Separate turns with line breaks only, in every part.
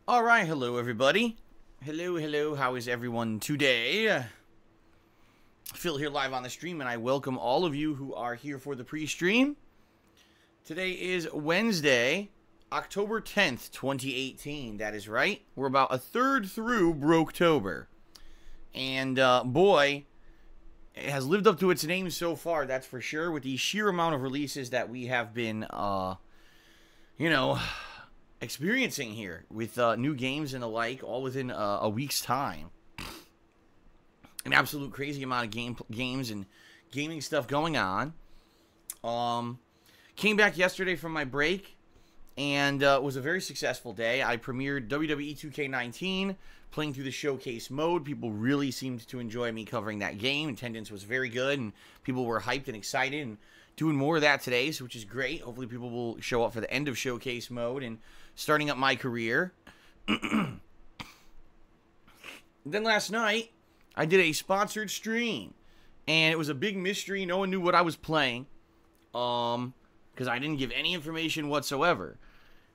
Alright, hello everybody. Hello, how is everyone today? Phil here live on the stream, and I welcome all of you who are here for the pre-stream. Today is Wednesday, October 10th, 2018. That is right. We're about a third through Broketober. And, boy, it has lived up to its name so far, that's for sure, with the sheer amount of releases that we have been, experiencing here with new games and the like, all within a week's time. An absolute crazy amount of games and gaming stuff going on. Came back yesterday from my break, and it was a very successful day. I premiered WWE 2K19, playing through the showcase mode. People really seemed to enjoy me covering that game. Attendance was very good, and people were hyped and excited, and doing more of that today, which is great. Hopefully people will show up for the end of showcase mode and starting up my career. Then last night, I did a sponsored stream, and it was a big mystery. No one knew what I was playing, because I didn't give any information whatsoever.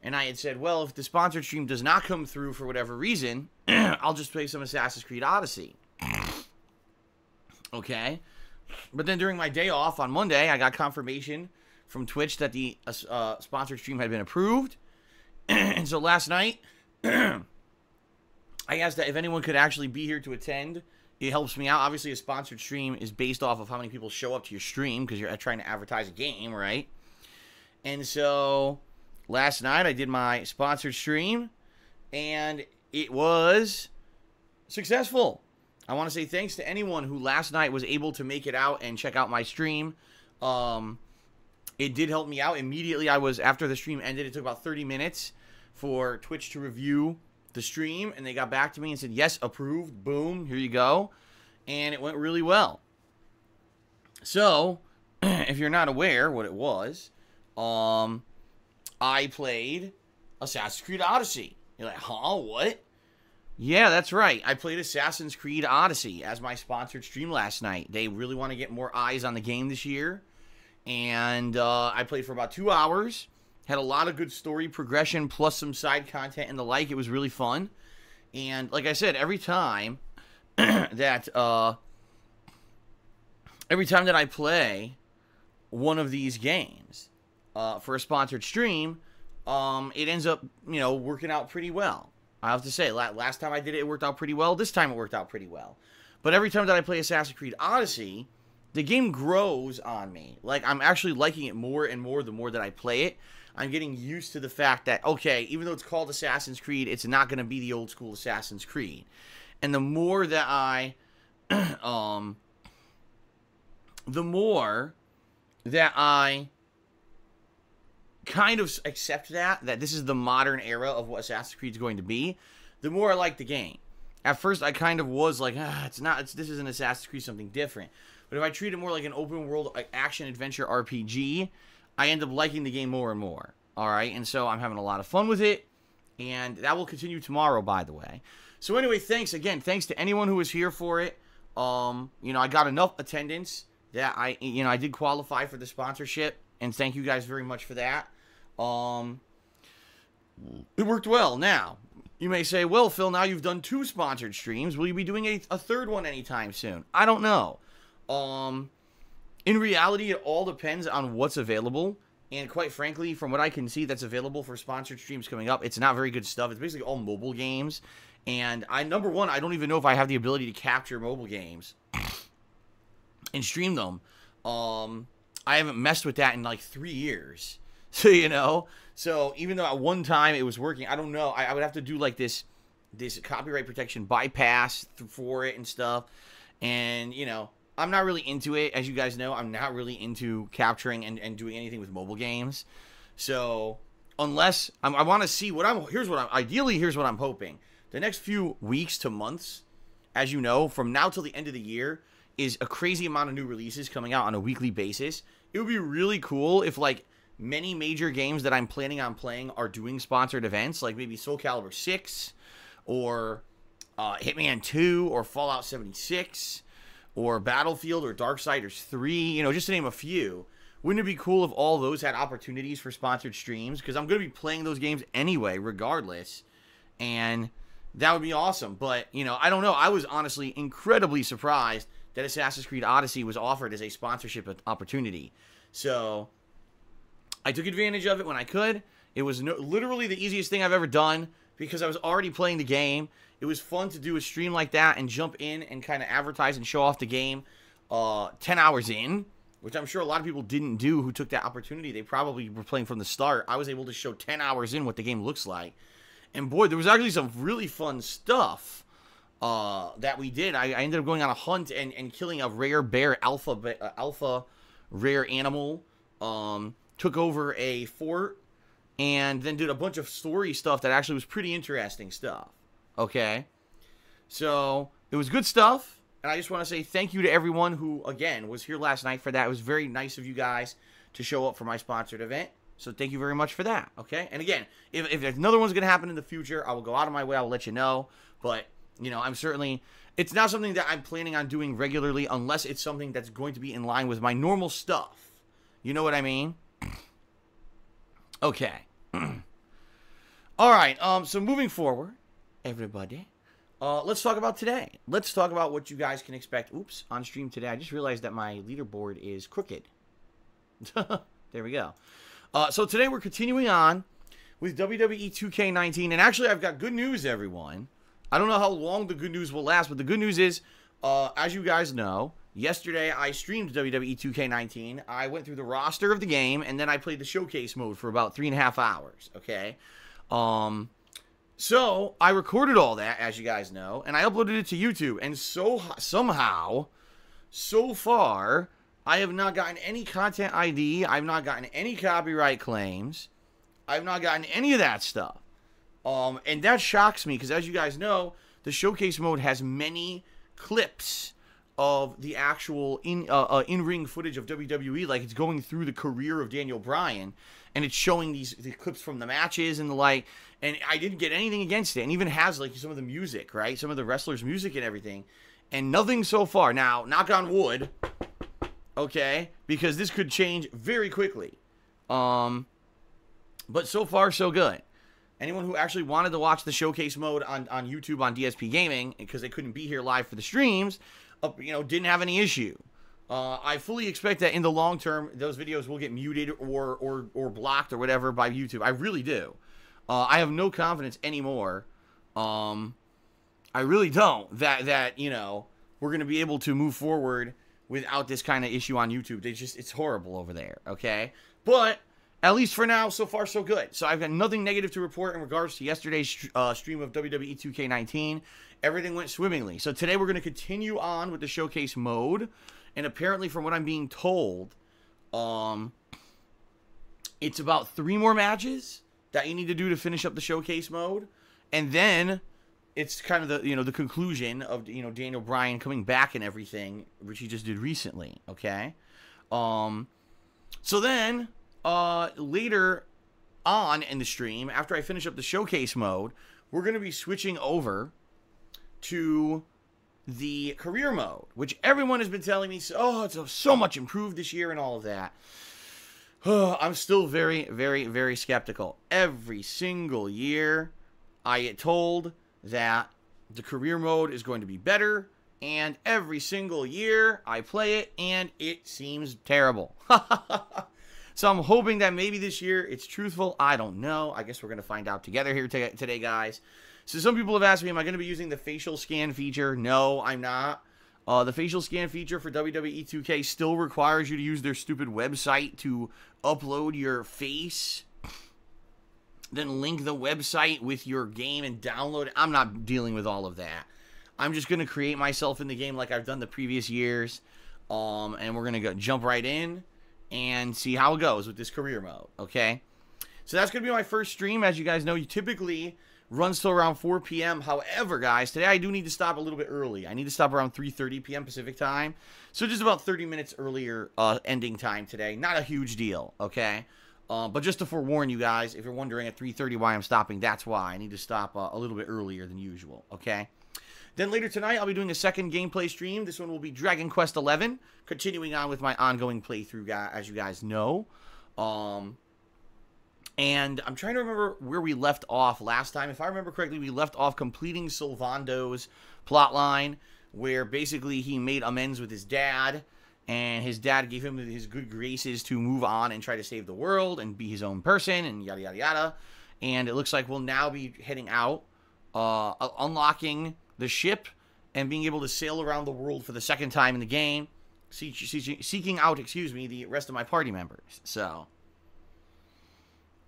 And I had said, well, if the sponsored stream does not come through for whatever reason, I'll just play some Assassin's Creed Odyssey. Okay? But then during my day off on Monday, I got confirmation from Twitch that the sponsored stream had been approved. And so last night, I asked that if anyone could actually be here to attend. It helps me out. Obviously, a sponsored stream is based off of how many people show up to your stream, because you're trying to advertise a game, right? And so last night, I did my sponsored stream, and it was successful. I want to say thanks to anyone who last night was able to make it out and check out my stream. It did help me out. Immediately, after the stream ended, it took about 30 minutes for Twitch to review the stream, and they got back to me and said, yes, approved, boom, here you go. And it went really well. So, if you're not aware what it was, I played Assassin's Creed Odyssey. You're like, huh, what? Yeah, that's right. I played Assassin's Creed Odyssey as my sponsored stream last night. They really want to get more eyes on the game this year. And I played for about 2 hours. Had a lot of good story progression, plus some side content and the like. It was really fun. And like I said, every time that I play one of these games for a sponsored stream, it ends up, working out pretty well. I have to say, last time I did it, it worked out pretty well. This time it worked out pretty well. But every time that I play Assassin's Creed Odyssey, the game grows on me. Like, I'm actually liking it more and more the more that I play it. I'm getting used to the fact that, okay, even though it's called Assassin's Creed, it's not going to be the old school Assassin's Creed. And the more that I, kind of accept that this is the modern era of what Assassin's Creed is going to be, the more I like the game. At first, I kind of was like, this is an Assassin's Creed, something different. But if I treat it more like an open world action-adventure RPG, I end up liking the game more and more. Alright, and so I'm having a lot of fun with it, and that will continue tomorrow, by the way. So anyway, thanks to anyone who was here for it. I got enough attendance that I did qualify for the sponsorship, and thank you guys very much for that. It worked well. Now, you may say, well, Phil, now you've done 2 sponsored streams. Will you be doing a third one anytime soon? I don't know. In reality, it all depends on what's available. And quite frankly, from what I can see that's available for sponsored streams coming up, it's not very good stuff. It's basically all mobile games. And number one, I don't even know if I have the ability to capture mobile games and stream them. I haven't messed with that in like 3 years. So, so even though at one time it was working, I don't know. I would have to do like this copyright protection bypass for it and stuff. And, I'm not really into it. As you guys know, I'm not really into capturing and doing anything with mobile games. So unless I want to see here's what I'm hoping. The next few weeks to months, as you know, from now till the end of the year, is a crazy amount of new releases coming out on a weekly basis. It would be really cool if, like, many major games that I'm planning on playing are doing sponsored events, like maybe Soul Calibur 6, or Hitman 2, or Fallout 76, or Battlefield, or Darksiders 3, just to name a few. Wouldn't it be cool if all those had opportunities for sponsored streams? Because I'm going to be playing those games anyway, regardless. And that would be awesome. But, you know, I don't know. I was honestly incredibly surprised that Assassin's Creed Odyssey was offered as a sponsorship opportunity. So I took advantage of it when I could. It was literally the easiest thing I've ever done because I was already playing the game. It was fun to do a stream like that and jump in and kind of advertise and show off the game 10 hours in, which I'm sure a lot of people didn't do who took that opportunity. They probably were playing from the start. I was able to show 10 hours in what the game looks like. And boy, there was actually some really fun stuff that we did. I ended up going on a hunt and killing a rare bear, alpha rare animal. Took over a fort and then did a bunch of story stuff that actually was pretty interesting stuff. Okay? So, it was good stuff. And I just want to say thank you to everyone who, again, was here last night for that. It was very nice of you guys to show up for my sponsored event. So thank you very much for that, okay? And again, if another one's going to happen in the future, I will go out of my way. I will let you know. But, you know, it's not something that I'm planning on doing regularly unless it's something that's going to be in line with my normal stuff. You know what I mean? Okay. All right, so moving forward, everybody, let's talk about today. Let's talk about what you guys can expect. Oops, on stream today. I just realized that my leaderboard is crooked. There we go. So today we're continuing on with WWE 2K19. And actually, I've got good news, everyone. I don't know how long the good news will last, but the good news is, as you guys know, yesterday I streamed WWE 2K19. I went through the roster of the game, and then I played the showcase mode for about 3.5 hours, okay? So I recorded all that, as you guys know, and I uploaded it to YouTube. And somehow, so far, I have not gotten any content ID. I've not gotten any copyright claims. I've not gotten any of that stuff. And that shocks me because, as you guys know, the showcase mode has many clips of the actual in-ring footage of WWE. Like, it's going through the career of Daniel Bryan, and it's showing the clips from the matches and the like. And I didn't get anything against it. And even has, like, some of the music, right? Some of the wrestlers' music and everything. And nothing so far. Now, knock on wood, okay, because this could change very quickly. But so far, so good. Anyone who actually wanted to watch the showcase mode on YouTube on DSPGaming, because they couldn't be here live for the streams, you know, didn't have any issue. I fully expect that in the long term, those videos will get muted or blocked or whatever by YouTube. I really do. I have no confidence anymore. I really don't that you know, we're going to be able to move forward without this kind of issue on YouTube. It's horrible over there, okay? But at least for now, so far, so good. So I've got nothing negative to report in regards to yesterday's stream of WWE 2K19. Everything went swimmingly. So today we're going to continue on with the showcase mode. And apparently, from what I'm being told, it's about 3 more matches that you need to do to finish up the showcase mode. And then it's kind of the, you know, the conclusion of, you know, Daniel Bryan coming back and everything, which he just did recently, okay? So then, later on in the stream, after I finish up the showcase mode, we're going to be switching over to the career mode, which everyone has been telling me, oh, it's so much improved this year and all of that. I'm still very, very, very skeptical. Every single year, I get told that the career mode is going to be better, and every single year, I play it, and it seems terrible. So I'm hoping that maybe this year it's truthful. I don't know. I guess we're going to find out together here today, guys. So some people have asked me, am I going to be using the facial scan feature? No, I'm not. The facial scan feature for WWE 2K still requires you to use their stupid website to upload your face, then link the website with your game and download it. I'm not dealing with all of that. I'm just going to create myself in the game like I've done the previous years, and we're going to jump right in and see how it goes with this career mode, okay? So that's going to be my first stream. As you guys know, you typically runs till around 4 p.m. However, guys, today I do need to stop a little bit early. I need to stop around 3:30 p.m. Pacific time. So just about 30 minutes earlier ending time today. Not a huge deal, okay? But just to forewarn you guys, if you're wondering at 3:30 why I'm stopping, that's why. I need to stop a little bit earlier than usual, okay? Then later tonight, I'll be doing a second gameplay stream. This one will be Dragon Quest XI, continuing on with my ongoing playthrough, as you guys know. And I'm trying to remember where we left off last time. If I remember correctly, we left off completing Sylvando's plotline, where basically he made amends with his dad, and his dad gave him his good graces to move on and try to save the world and be his own person, and yada, yada, yada. And it looks like we'll now be heading out, unlocking the ship, and being able to sail around the world for the second time in the game, seeking out, the rest of my party members. So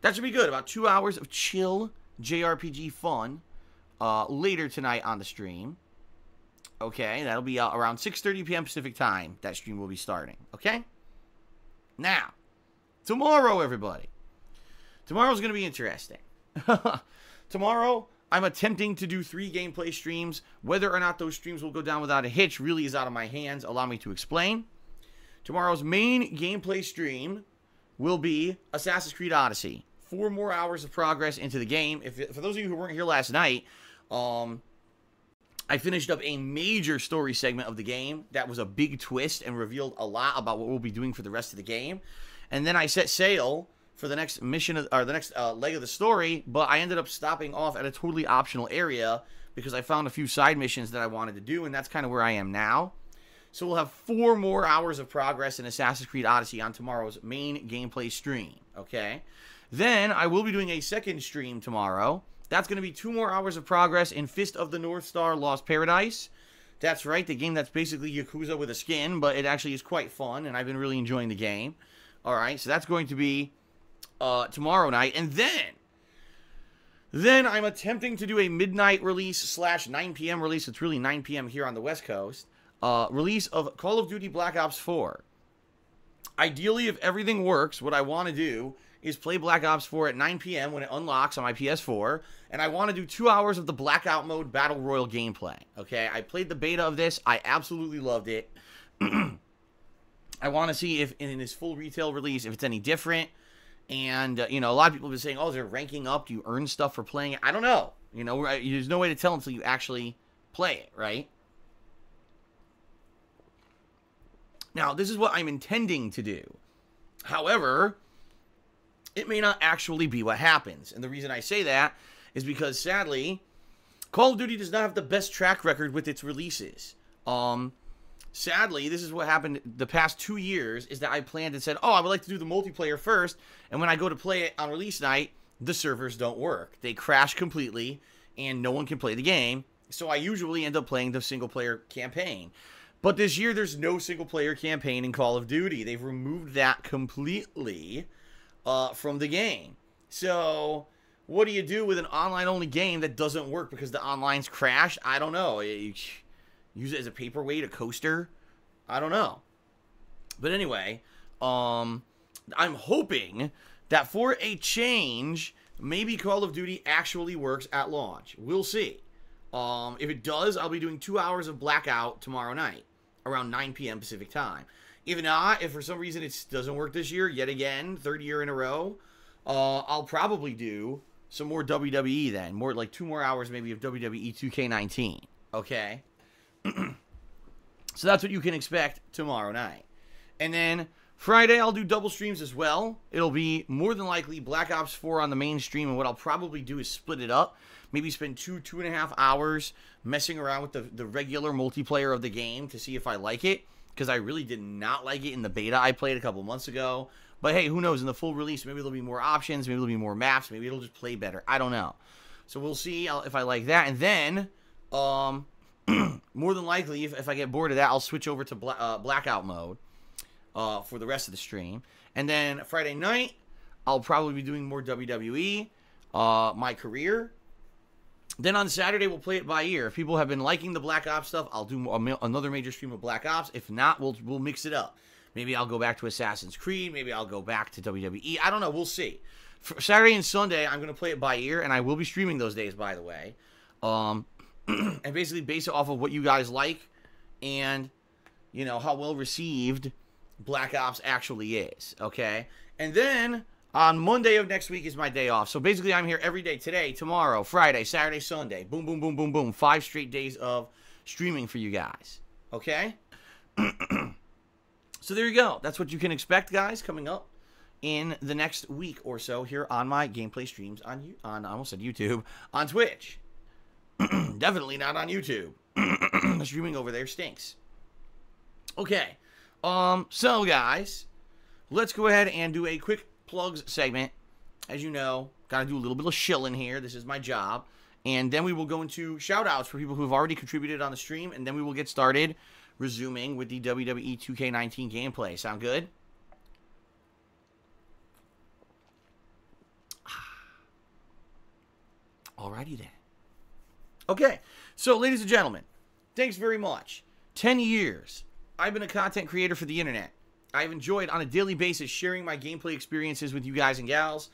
that should be good. About 2 hours of chill JRPG fun later tonight on the stream. Okay, that'll be around 6:30 p.m. Pacific time. That stream will be starting. Okay? Now, tomorrow, everybody. Tomorrow's going to be interesting. Tomorrow, I'm attempting to do 3 gameplay streams. Whether or not those streams will go down without a hitch really is out of my hands. Allow me to explain. Tomorrow's main gameplay stream will be Assassin's Creed Odyssey. 4 more hours of progress into the game. For those of you who weren't here last night, I finished up a major story segment of the game that was a big twist and revealed a lot about what we'll be doing for the rest of the game. And then I set sail for the next mission, or the next leg of the story, but I ended up stopping off at a totally optional area because I found a few side missions that I wanted to do, and that's kind of where I am now. So we'll have 4 more hours of progress in Assassin's Creed Odyssey on tomorrow's main gameplay stream, okay? Then I will be doing a second stream tomorrow. That's going to be 2 more hours of progress in Fist of the North Star Lost Paradise. That's right, the game that's basically Yakuza with a skin, but it actually is quite fun, and I've been really enjoying the game. All right, so that's going to be tomorrow night. And then I'm attempting to do a midnight release / 9 p.m. release. It's really 9 p.m. here on the West Coast. Release of Call of Duty Black Ops 4. Ideally, if everything works, what I want to do is play Black Ops 4 at 9 p.m. when it unlocks on my PS4, and I want to do 2 hours of the Blackout Mode Battle Royal gameplay, okay? I played the beta of this. I absolutely loved it. I want to see if, in this full retail release, if it's any different, and, a lot of people have been saying, oh, is there ranking up? Do you earn stuff for playing it? I don't know. There's no way to tell until you actually play it, right? Now, this is what I'm intending to do. However, it may not actually be what happens. And the reason I say that is because, sadly, Call of Duty does not have the best track record with its releases. Sadly, this is what happened the past 2 years, is that I planned and said, oh, I would like to do the multiplayer first, and when I go to play it on release night, the servers don't work. They crash completely, and no one can play the game, so I usually end up playing the single-player campaign. But this year, there's no single-player campaign in Call of Duty. They've removed that completely from the game. So what do you do with an online-only game that doesn't work because the online's crashed? I don't know. You use it as a paperweight, a coaster? I don't know. But anyway, I'm hoping that for a change, maybe Call of Duty actually works at launch. We'll see. If it does, I'll be doing 2 hours of Blackout tomorrow night, around 9 p.m. Pacific time. If not, if for some reason it doesn't work this year, yet again, 3rd year in a row, I'll probably do some more WWE then. More like 2 more hours maybe of WWE 2K19. Okay? So that's what you can expect tomorrow night. And then Friday, I'll do double streams as well. It'll be more than likely Black Ops 4 on the main stream, and what I'll probably do is split it up. Maybe spend 2.5 hours messing around with the regular multiplayer of the game to see if I like it, because I really did not like it in the beta I played a couple months ago. But hey, who knows? In the full release, maybe there'll be more options, maybe there'll be more maps, maybe it'll just play better. I don't know. So we'll see if I like that. And then, more than likely, if I get bored of that, I'll switch over to Blackout mode for the rest of the stream. And then Friday night, I'll probably be doing more WWE, my career. Then on Saturday, we'll play it by ear. If people have been liking the Black Ops stuff, I'll do another major stream of Black Ops. If not, we'll mix it up. Maybe I'll go back to Assassin's Creed. Maybe I'll go back to WWE. I don't know. We'll see. For Saturday and Sunday, I'm going to play it by ear, and I will be streaming those days, by the way. And basically base it off of what you guys like and, how well received Black Ops actually is, okay? And then on Monday of next week is my day off. So basically I'm here every day. Today, tomorrow, Friday, Saturday, Sunday. Boom, boom, boom, boom, boom. 5 straight days of streaming for you guys, okay? So there you go. That's what you can expect, guys, coming up in the next week or so here on my gameplay streams on I almost said YouTube, on Twitch. Definitely not on YouTube. The streaming over there stinks. Okay. So guys, let's go ahead and do a quick plugs segment. As you know, gotta do a little bit of shilling here. This is my job. And then we will go into shout-outs for people who have already contributed on the stream, and then we will get started resuming with the WWE 2K19 gameplay. Sound good? Alrighty then. Okay, so ladies and gentlemen, thanks very much. 10 years. I've been a content creator for the internet. I've enjoyed on a daily basis sharing my gameplay experiences with you guys and gals,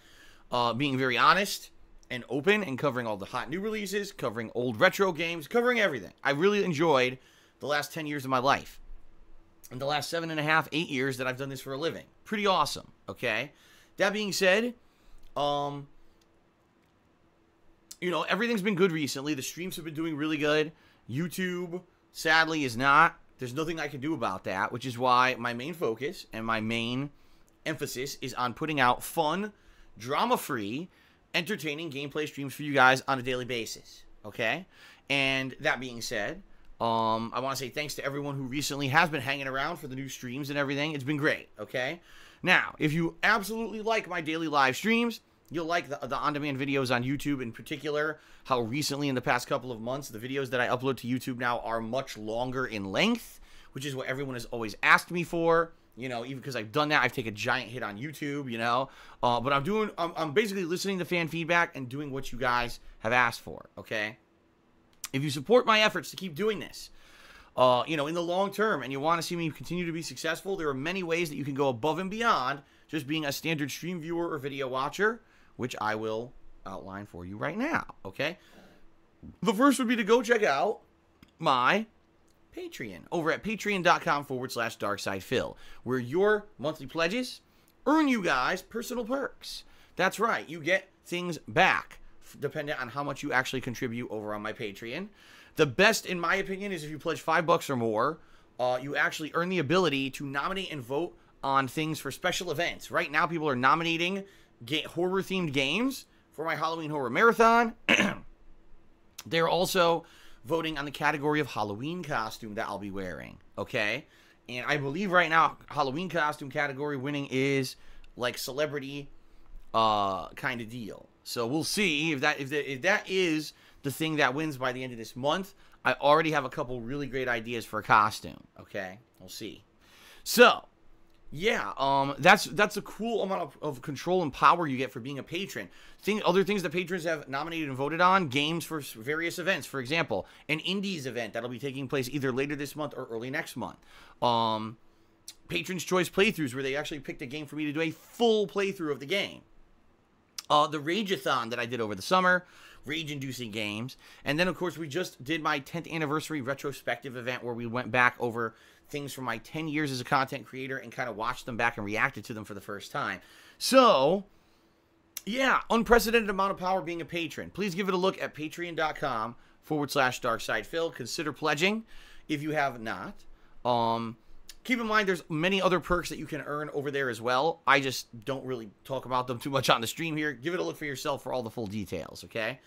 being very honest and open and covering all the hot new releases, covering old retro games, covering everything. I really enjoyed the last 10 years of my life. And the last 7.5, 8 years that I've done this for a living. Pretty awesome, okay? That being said, you know, everything's been good recently. The streams have been doing really good. YouTube, sadly, is not. There's nothing I can do about that, which is why my main focus and my main emphasis is on putting out fun, drama-free, entertaining gameplay streams for you guys on a daily basis, okay? And that being said, I want to say thanks to everyone who recently has been hanging around for the new streams and everything. It's been great, okay? Now, if you absolutely like my daily live streams, you'll like the on-demand videos on YouTube in particular, how recently in the past couple of months, the videos that I upload to YouTube now are much longer in length, which is what everyone has always asked me for. You know, even because I've done that, I've taken a giant hit on YouTube, you know. But I'm basically listening to fan feedback and doing what you guys have asked for, okay? If you support my efforts to keep doing this, you know, in the long term, and you want to see me continue to be successful, there are many ways that you can go above and beyond just being a standard stream viewer or video watcher, which I will outline for you right now, okay? The first would be to go check out my Patreon over at patreon.com/darksidefil, where your monthly pledges earn you guys personal perks. That's right, you get things back depending on how much you actually contribute over on my Patreon. The best, in my opinion, is if you pledge $5 or more, you actually earn the ability to nominate and vote on things for special events. Right now, people are nominating horror-themed games for my Halloween Horror Marathon. They're also voting on the category of Halloween costume that I'll be wearing, okay? And I believe right now, Halloween costume category winning is like celebrity kind of deal. So we'll see if that is the thing that wins by the end of this month. I already have a couple really great ideas for a costume, okay? We'll see. So, yeah, that's a cool amount of control and power you get for being a patron. Other things that patrons have nominated and voted on, games for various events. For example, an Indies event that'll be taking place either later this month or early next month. Patrons' Choice playthroughs, where they actually picked a game for me to do a full playthrough of the game. The Rageathon that I did over the summer, rage-inducing games. And then, of course, we just did my 10th anniversary retrospective event where we went back over things from my 10 years as a content creator and kind of watched them back and reacted to them for the first time. So, yeah, unprecedented amount of power being a patron. Please give it a look at patreon.com/darksidefil. Consider pledging if you have not. Keep in mind there's many other perks that you can earn over there as well. I just don't really talk about them too much on the stream here. Give it a look for yourself for all the full details, okay?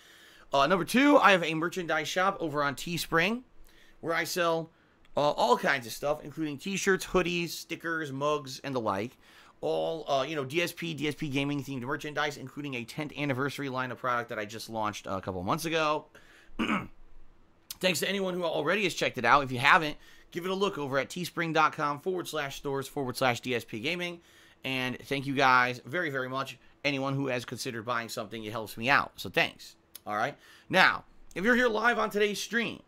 Number 2, I have a merchandise shop over on Teespring where I sell all kinds of stuff, including t-shirts, hoodies, stickers, mugs, and the like. All, DSP gaming themed merchandise, including a 10th anniversary line of product that I just launched a couple months ago. Thanks to anyone who already has checked it out. If you haven't, give it a look over at teespring.com/stores/DSPGaming. And thank you guys very, very much. Anyone who has considered buying something, it helps me out. So thanks. All right. Now, if you're here live on today's stream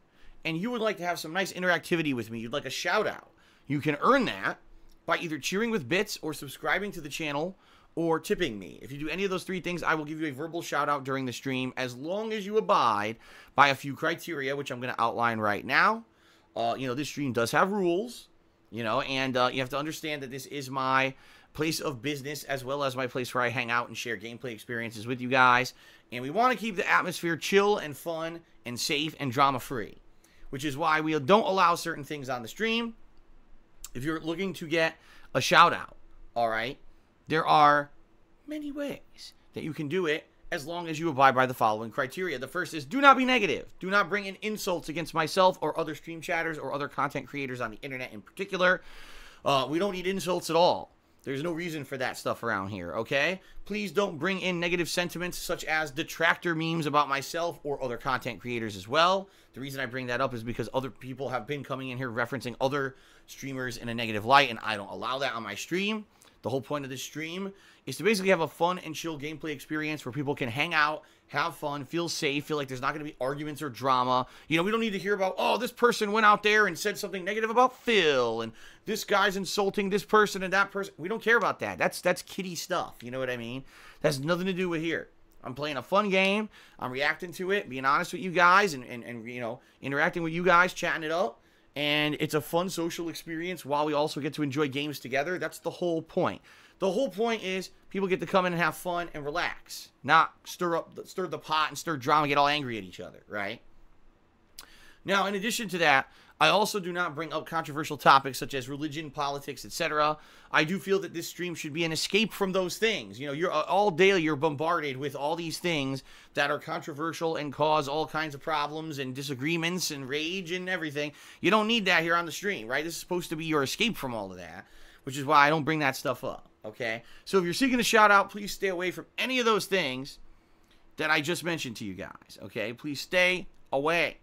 and you would like to have some nice interactivity with me, you'd like a shout out, you can earn that by either cheering with bits or subscribing to the channel or tipping me. If you do any of those 3 things, I will give you a verbal shout out during the stream as long as you abide by a few criteria, which I'm going to outline right now. This stream does have rules, and you have to understand that this is my place of business as well as my place where I hang out and share gameplay experiences with you guys. And we want to keep the atmosphere chill and fun and safe and drama-free, which is why we don't allow certain things on the stream. If you're looking to get a shout-out, all right, there are many ways that you can do it as long as you abide by the following criteria. The first is do not be negative. Do not bring in insults against myself or other stream chatters or other content creators on the internet in particular. We don't need insults at all. There's no reason for that stuff around here, okay? Please don't bring in negative sentiments such as detractor memes about myself or other content creators as well. The reason I bring that up is because other people have been coming in here referencing other streamers in a negative light, and I don't allow that on my stream. The whole point of this stream is to basically have a fun and chill gameplay experience where people can hang out, have fun, feel safe, feel like there's not going to be arguments or drama. You know, we don't need to hear about, oh, this person went out there and said something negative about Phil, and this guy's insulting this person and that person. We don't care about that. That's kiddie stuff. You know what I mean? That has nothing to do with here. I'm playing a fun game. I'm reacting to it, being honest with you guys, and you know, interacting with you guys, chatting it up. And it's a fun social experience while we also get to enjoy games together. That's the whole point. The whole point is people get to come in and have fun and relax, not stir the pot and stir drama, get all angry at each other, right? Now, in addition to that, I also do not bring up controversial topics such as religion, politics, etc. I do feel that this stream should be an escape from those things. You know, you're all day you're bombarded with all these things that are controversial and cause all kinds of problems and disagreements and rage and everything. You don't need that here on the stream, right? This is supposed to be your escape from all of that, which is why I don't bring that stuff up, okay? So if you're seeking a shout out, please stay away from any of those things that I just mentioned to you guys, okay? Please stay away.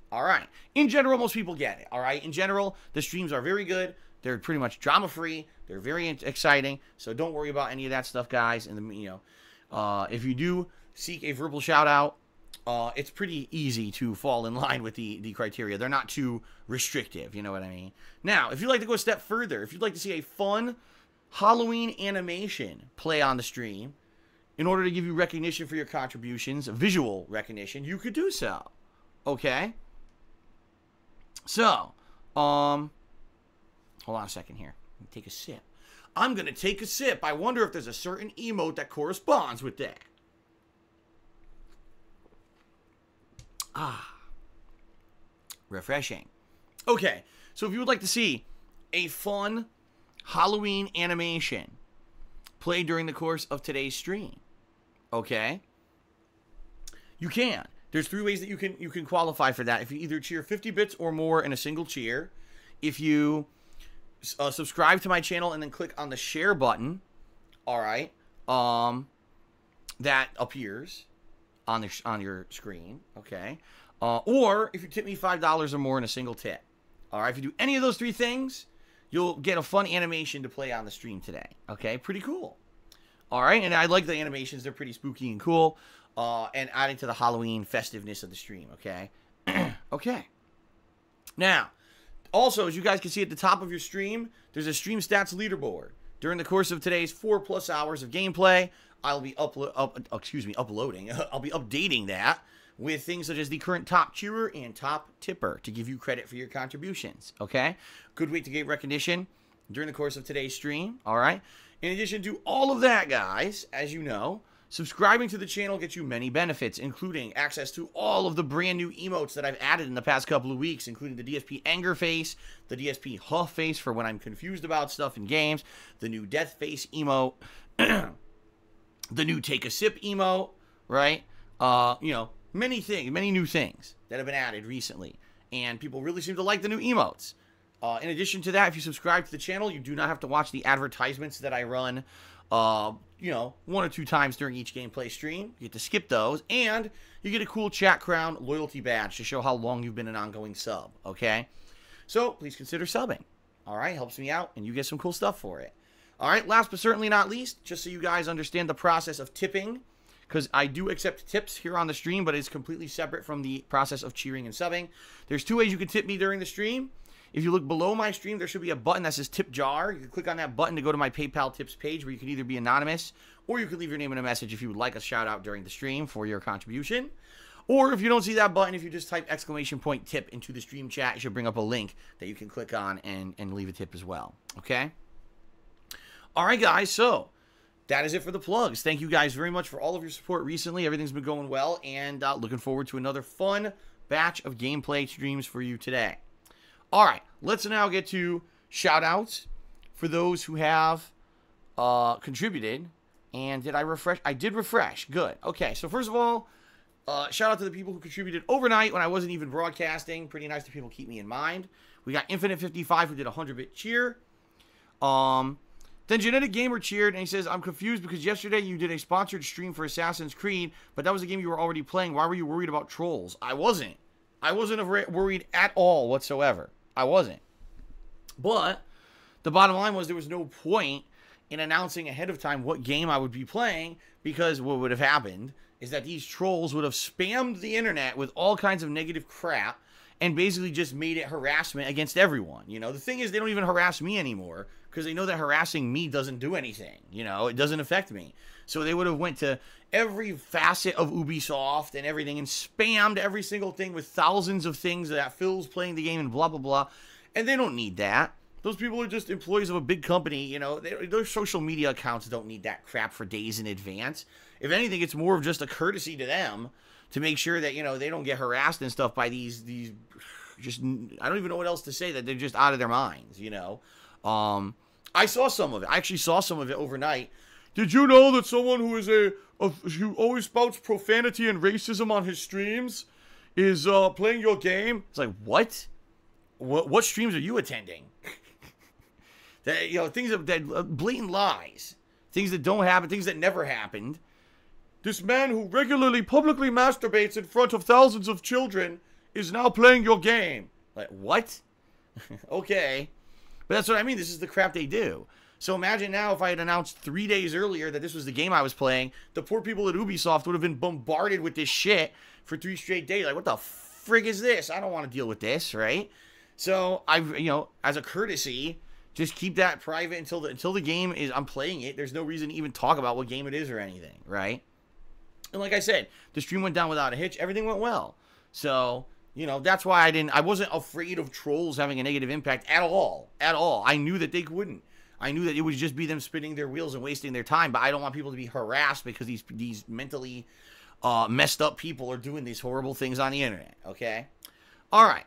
All right. In general, most people get it. All right. In general, the streams are very good. They're pretty much drama-free. They're very exciting. So don't worry about any of that stuff, guys. And you know, if you do seek a verbal shout-out, it's pretty easy to fall in line with the criteria. They're not too restrictive. You know what I mean? Now, if you'd like to go a step further, if you'd like to see a fun Halloween animation play on the stream, in order to give you recognition for your contributions, visual recognition, you could do so. Okay? So, hold on a second here. Let me take a sip. I'm going to take a sip. I wonder if there's a certain emote that corresponds with that. Ah. Refreshing. Okay, so if you would like to see a fun Halloween animation played during the course of today's stream, okay, you can. There's 3 ways that you can qualify for that. If you either cheer 50 bits or more in a single cheer, if you subscribe to my channel and then click on the share button, all right, that appears on your screen, okay, or if you tip me $5 or more in a single tip, all right. If you do any of those 3 things, you'll get a fun animation to play on the stream today. Okay, pretty cool. All right, and I like the animations; they're pretty spooky and cool. And adding to the Halloween festiveness of the stream, okay? Okay. Now, also, as you guys can see at the top of your stream, there's a stream stats leaderboard. During the course of today's 4+ hours of gameplay, I'll be uploading. I'll be updating that with things such as the current top cheerer and top tipper to give you credit for your contributions, okay? Good way to get recognition during the course of today's stream, all right? In addition to all of that, guys, as you know, subscribing to the channel gets you many benefits, including access to all of the brand new emotes that I've added in the past couple of weeks, including the DSP Anger Face, the DSP Huff Face for when I'm confused about stuff in games, the new Death Face emote, the new Take a Sip emote, right? You know, many new things that have been added recently, and people really seem to like the new emotes. In addition to that, if you subscribe to the channel, you do not have to watch the advertisements that I run you know, 1 or 2 times during each gameplay stream. You get to skip those, and you get a cool Chat Crown loyalty badge to show how long you've been an ongoing sub, okay? So, please consider subbing, all right? Helps me out, and you get some cool stuff for it. All right, last but certainly not least, just so you guys understand the process of tipping, because I do accept tips here on the stream, but it's completely separate from the process of cheering and subbing. There's 2 ways you can tip me during the stream. If you look below my stream, there should be a button that says Tip Jar. You can click on that button to go to my PayPal tips page where you can either be anonymous or you can leave your name in a message if you would like a shout out during the stream for your contribution. Or if you don't see that button, if you just type !tip into the stream chat, it should bring up a link that you can click on and leave a tip as well. Okay? All right, guys. So that is it for the plugs. Thank you guys very much for all of your support recently. Everything's been going well, and looking forward to another fun batch of gameplay streams for you today. All right, let's now get to shout-outs for those who have contributed. And did I refresh? I did refresh. Good. Okay, so first of all, shout out to the people who contributed overnight when I wasn't even broadcasting. Pretty nice to people keep me in mind. We got Infinite55 who did a 100-bit cheer. Then Genetic Gamer cheered, and he says, I'm confused because yesterday you did a sponsored stream for Assassin's Creed, but that was a game you were already playing. Why were you worried about trolls? I wasn't. I wasn't worried at all whatsoever. I wasn't. But the bottom line was there was no point in announcing ahead of time what game I would be playing, because what would have happened is that these trolls would have spammed the internet with all kinds of negative crap and basically just made it harassment against everyone. You know, the thing is, they don't even harass me anymore because they know that harassing me doesn't do anything. You know, it doesn't affect me. So they would have went to every facet of Ubisoft and everything and spammed every single thing with thousands of things that Phil's playing the game and blah, blah, blah. And they don't need that. Those people are just employees of a big company. You know, their social media accounts don't need that crap for days in advance. If anything, it's more of just a courtesy to them to make sure that, you know, they don't get harassed and stuff by these just, I don't even know what else to say, that they're just out of their minds, you know. I saw some of it. I actually saw some of it overnight. Did you know that someone who is who always spouts profanity and racism on his streams is playing your game? It's like, what? What streams are you attending? That, you know, things that blatant lies, things that don't happen, things that never happened. This man who regularly publicly masturbates in front of thousands of children is now playing your game. Like, what? Okay. But that's what I mean. This is the crap they do. So imagine now if I had announced 3 days earlier that this was the game I was playing, the poor people at Ubisoft would have been bombarded with this shit for 3 straight days. Like, what the frig is this? I don't want to deal with this, right? So you know, as a courtesy, just keep that private until the game is, I'm playing it. There's no reason to even talk about what game it is or anything, right? And like I said, the stream went down without a hitch. Everything went well. So, you know, that's why I wasn't afraid of trolls having a negative impact at all. At all. I knew that they wouldn't. I knew that it would just be them spinning their wheels and wasting their time, but I don't want people to be harassed because these mentally messed up people are doing these horrible things on the internet, okay? All right.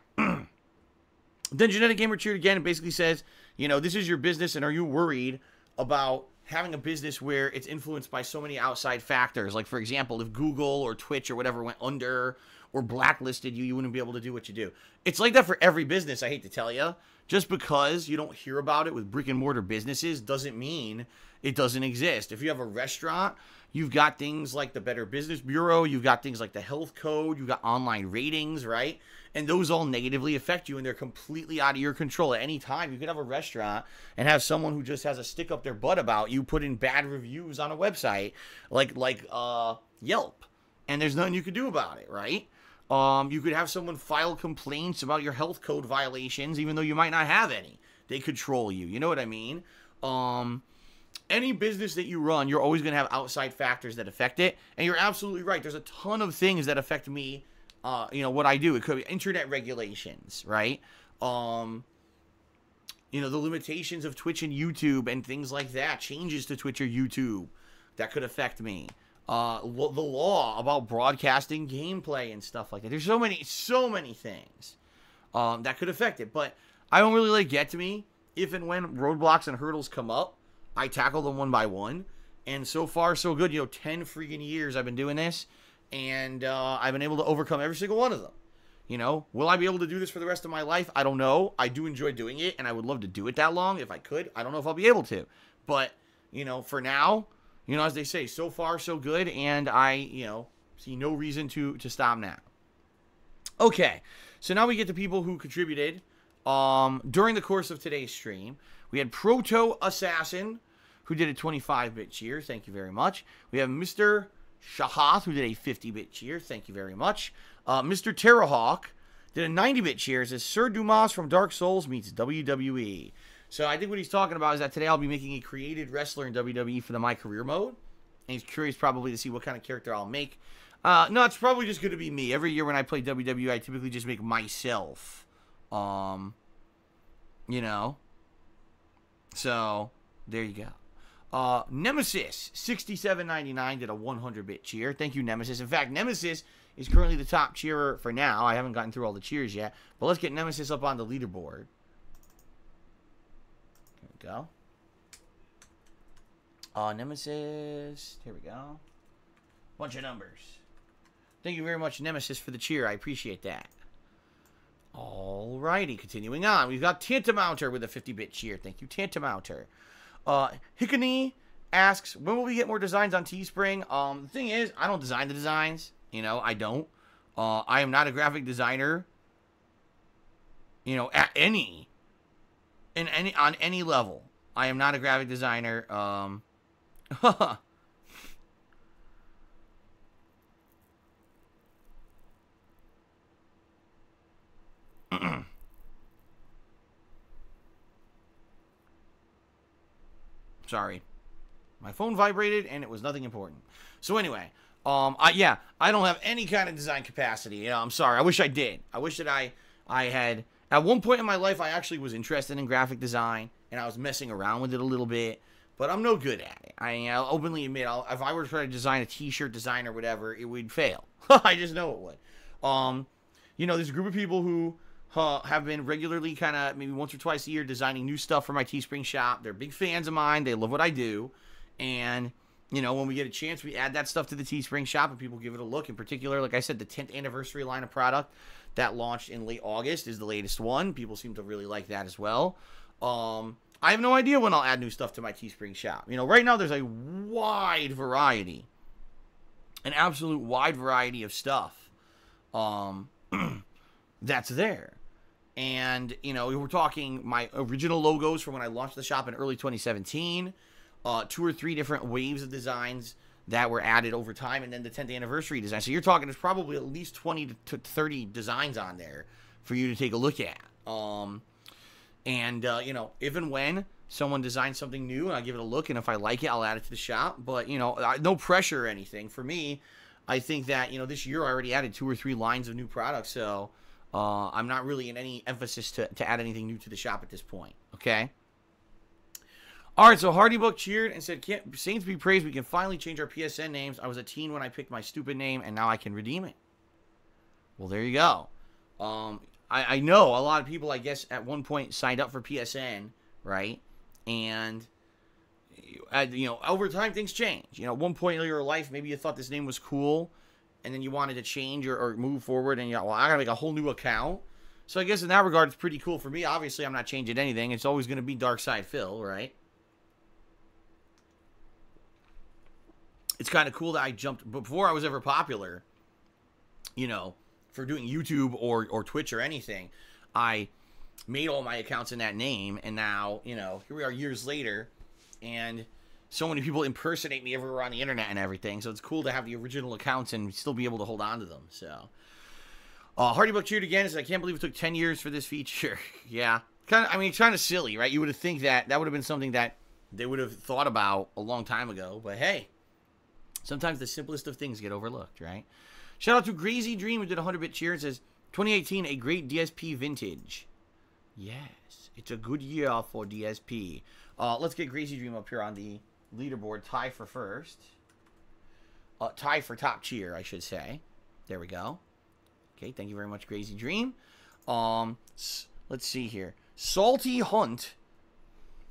Then Genetic Gamer cheered again and basically says, you know, this is your business, and are you worried about having a business where it's influenced by so many outside factors? Like, for example, if Google or Twitch or whatever went under or blacklisted you, you wouldn't be able to do what you do. It's like that for every business, I hate to tell you. Just because you don't hear about it with brick and mortar businesses doesn't mean it doesn't exist. If you have a restaurant, you've got things like the Better Business Bureau, you've got things like the health code, you've got online ratings, right? And those all negatively affect you, and they're completely out of your control. At any time, you could have a restaurant and have someone who just has a stick up their butt about you put in bad reviews on a website like Yelp, and there's nothing you could do about it, right? You could have someone file complaints about your health code violations, even though you might not have any. They control you. You know what I mean? Any business that you run, you're always going to have outside factors that affect it. And you're absolutely right. There's a ton of things that affect me, you know, what I do. It could be internet regulations, right? You know, the limitations of Twitch and YouTube and things like that. Changes to Twitch or YouTube that could affect me. The law about broadcasting gameplay and stuff like that. There's so many things that could affect it. But I don't really let it get to me. If and when roadblocks and hurdles come up, I tackle them one by one. And so far, so good. You know, 10 freaking years I've been doing this. And I've been able to overcome every single one of them. You know, will I be able to do this for the rest of my life? I don't know. I do enjoy doing it, and I would love to do it that long if I could. I don't know if I'll be able to. But, you know, for now, you know, as they say, so far, so good, and I, you know, see no reason to stop now. Okay, so now we get to people who contributed during the course of today's stream. We had Proto Assassin, who did a 25-bit cheer. Thank you very much. We have Mr. Shahath, who did a 50-bit cheer. Thank you very much. Mr. Terrahawk did a 90-bit cheer. It says, Sir Dumas from Dark Souls meets WWE. So I think what he's talking about is that today I'll be making a created wrestler in WWE for the My Career mode. And he's curious probably to see what kind of character I'll make. No, it's probably just going to be me. Every year when I play WWE, I typically just make myself. You know. So, there you go. Nemesis, 67.99 did a 100-bit cheer. Thank you, Nemesis. In fact, Nemesis is currently the top cheerer for now. I haven't gotten through all the cheers yet. But let's get Nemesis up on the leaderboard. There we go. Nemesis. Here we go. Bunch of numbers. Thank you very much, Nemesis, for the cheer. I appreciate that. Alrighty, continuing on. We've got Tantamounter with a 50-bit cheer. Thank you, Tantamounter. Hikani asks, when will we get more designs on Teespring? The thing is, I don't design the designs. You know, I don't. I am not a graphic designer. You know, on any level. I am not a graphic designer. Sorry. My phone vibrated and it was nothing important. So anyway, I don't have any kind of design capacity. You know, I'm sorry. I wish I did. I wish that I had. At one point in my life, I actually was interested in graphic design, and I was messing around with it a little bit, but I'm no good at it. I'll openly admit, if I were to try to design a t-shirt design or whatever, it would fail. I just know it would. You know, there's a group of people who have been regularly kind of maybe once or twice a year designing new stuff for my Teespring shop. They're big fans of mine. They love what I do. And, you know, when we get a chance, we add that stuff to the Teespring shop and people give it a look. In particular, like I said, the 10th anniversary line of product that launched in late August is the latest one. People seem to really like that as well. I have no idea when I'll add new stuff to my Teespring shop. You know, right now there's a wide variety, an absolute wide variety of stuff that's there. And, you know, we're talking my original logos from when I launched the shop in early 2017, 2 or 3 different waves of designs that were added over time, and then the 10th anniversary design. So you're talking there's probably at least 20 to 30 designs on there for you to take a look at. You know, if and when someone designs something new, and I give it a look, and if I like it, I'll add it to the shop. But, you know, no pressure or anything. For me, I think that, you know, this year I already added 2 or 3 lines of new products, so I'm not really in any emphasis to add anything new to the shop at this point, okay? All right, so Hardybook cheered and said, Saints be praised, we can finally change our PSN names. I was a teen when I picked my stupid name, and now I can redeem it. Well, there you go. I know a lot of people, I guess, at one point signed up for PSN, right? And, you know, over time, things change. You know, at one point in your life, maybe you thought this name was cool, and then you wanted to change or move forward, and you're like, well, I got to make a whole new account. So I guess in that regard, it's pretty cool for me. Obviously, I'm not changing anything. It's always going to be Darkside Phil, right? It's kind of cool that I jumped, before I was ever popular, you know, for doing YouTube or Twitch or anything, I made all my accounts in that name, and now, you know, here we are years later, and so many people impersonate me everywhere on the internet and everything, so it's cool to have the original accounts and still be able to hold on to them, so. Hardybook cheered again and said, I can't believe it took 10 years for this feature. Yeah. I mean, it's kind of silly, right? You would have think that would have been something that they would have thought about a long time ago, but hey. Sometimes the simplest of things get overlooked, right? Shout out to Crazy Dream, who did a 100-bit cheer and says, 2018, a great DSP vintage. Yes, it's a good year for DSP. Let's get Crazy Dream up here on the leaderboard. Tie for first. Tie for top cheer, I should say. There we go. Okay, thank you very much, Crazy Dream. Let's see here. Salty Hunt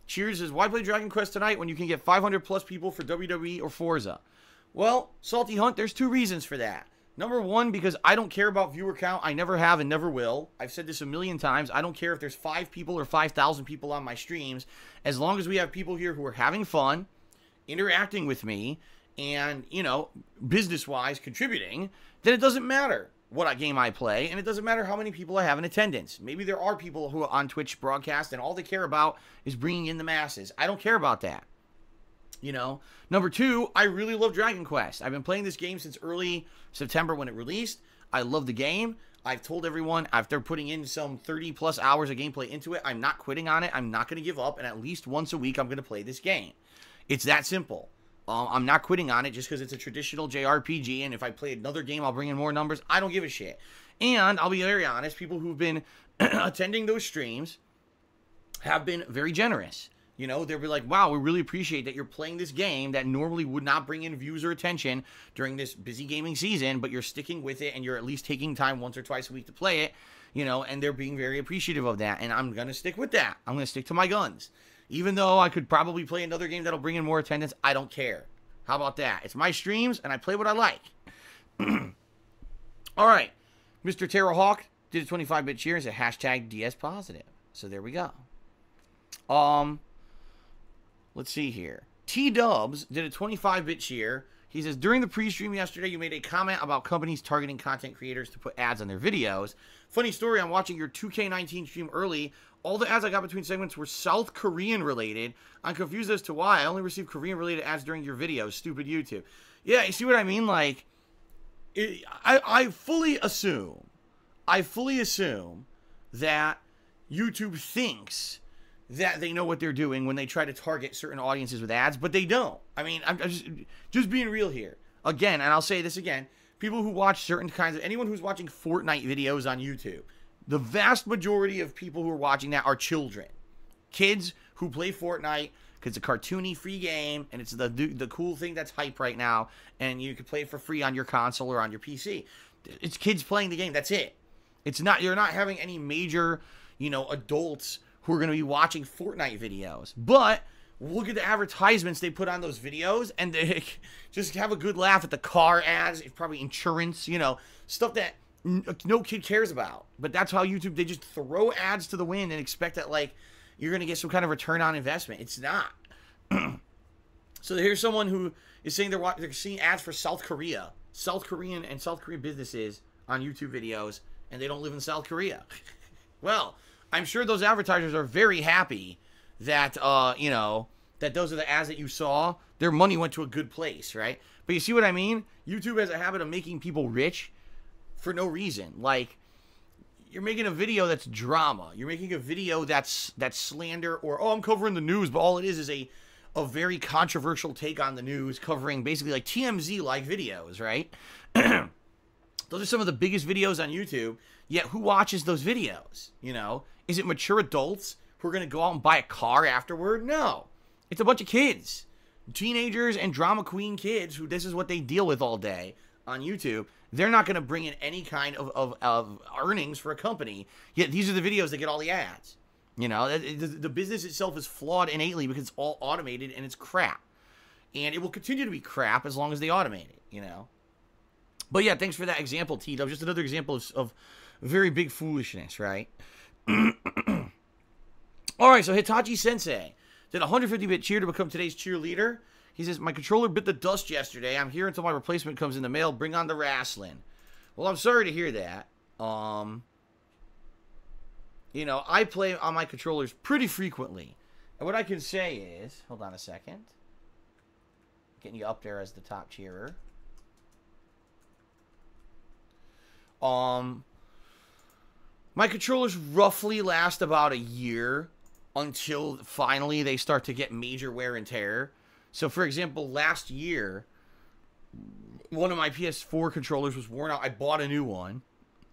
cheers says, why play Dragon Quest tonight when you can get 500 plus people for WWE or Forza? Well, Salty Hunt, there's 2 reasons for that. Number 1, because I don't care about viewer count. I never have and never will. I've said this a million times. I don't care if there's 5 people or 5,000 people on my streams. As long as we have people here who are having fun, interacting with me, and, you know, business-wise contributing, then it doesn't matter what game I play, and it doesn't matter how many people I have in attendance. Maybe there are people who are on Twitch broadcast, and all they care about is bringing in the masses. I don't care about that. You know, number 2, I really love Dragon Quest. I've been playing this game since early September when it released. I love the game. I've told everyone after putting in some 30 plus hours of gameplay into it, I'm not quitting on it. I'm not going to give up. And at least once a week, I'm going to play this game. It's that simple. I'm not quitting on it just because it's a traditional JRPG. And if I play another game, I'll bring in more numbers. I don't give a shit. And I'll be very honest, people who've been attending those streams have been very generous. You know, they'll be like, wow, we really appreciate that you're playing this game that normally would not bring in views or attention during this busy gaming season, but you're sticking with it and you're at least taking time once or twice a week to play it, you know, and they're being very appreciative of that. And I'm going to stick with that. I'm going to stick to my guns. Even though I could probably play another game that'll bring in more attendance, I don't care. How about that? It's my streams, and I play what I like. All right. Mr. Terror Hawk did a 25-bit cheer and said hashtag DS positive. So there we go. Let's see here. T-Dubs did a 25-bit cheer. He says, during the pre-stream yesterday, you made a comment about companies targeting content creators to put ads on their videos. Funny story, I'm watching your 2K19 stream early. All the ads I got between segments were South Korean related. I'm confused as to why. I only received Korean related ads during your videos. Stupid YouTube. Yeah, you see what I mean? Like, I fully assume that YouTube thinks that they know what they're doing when they try to target certain audiences with ads, but they don't. I mean, I'm just being real here. Again, and I'll say this again, people who watch certain kinds of, anyone who's watching Fortnite videos on YouTube, the vast majority of people who are watching that are children. Kids who play Fortnite because it's a cartoony free game, and it's the cool thing that's hype right now, and you can play it for free on your console or on your PC. It's kids playing the game, that's it. It's not, you're not having any major, adults who are going to be watching Fortnite videos. But look at the advertisements they put on those videos, and they just have a good laugh at the car ads, probably insurance, stuff that no kid cares about. But that's how YouTube, they just throw ads to the wind and expect that, like, you're going to get some kind of return on investment. It's not. So here's someone who is saying they're seeing ads for South Korea. South Korean businesses on YouTube videos, and they don't live in South Korea. Well, I'm sure those advertisers are very happy that, that those are the ads that you saw. Their money went to a good place, right? But you see what I mean? YouTube has a habit of making people rich for no reason. Like, you're making a video that's drama. You're making a video that's slander, or, oh, I'm covering the news, but all it is a very controversial take on the news, covering basically like TMZ-like videos, right? Those are some of the biggest videos on YouTube, yet who watches those videos, Is it mature adults who are going to go out and buy a car afterward? No. It's a bunch of kids. Teenagers and drama queen kids who this is what they deal with all day on YouTube. They're not going to bring in any kind of earnings for a company, yet these are the videos that get all the ads. The business itself is flawed innately because it's all automated and it's crap. And it will continue to be crap as long as they automate it, But yeah, thanks for that example, T-Dub. Just another example of very big foolishness, right? Alright, so Hitachi Sensei did a 150-bit cheer to become today's cheerleader. He says, my controller bit the dust yesterday. I'm here until my replacement comes in the mail. Bring on the wrestling. Well, I'm sorry to hear that. I play on my controllers pretty frequently. And what I can say is, hold on a second. Getting you up there as the top cheerer. My controllers roughly last about a year until finally they start to get major wear and tear. So, for example, last year, one of my PS4 controllers was worn out. I bought a new one,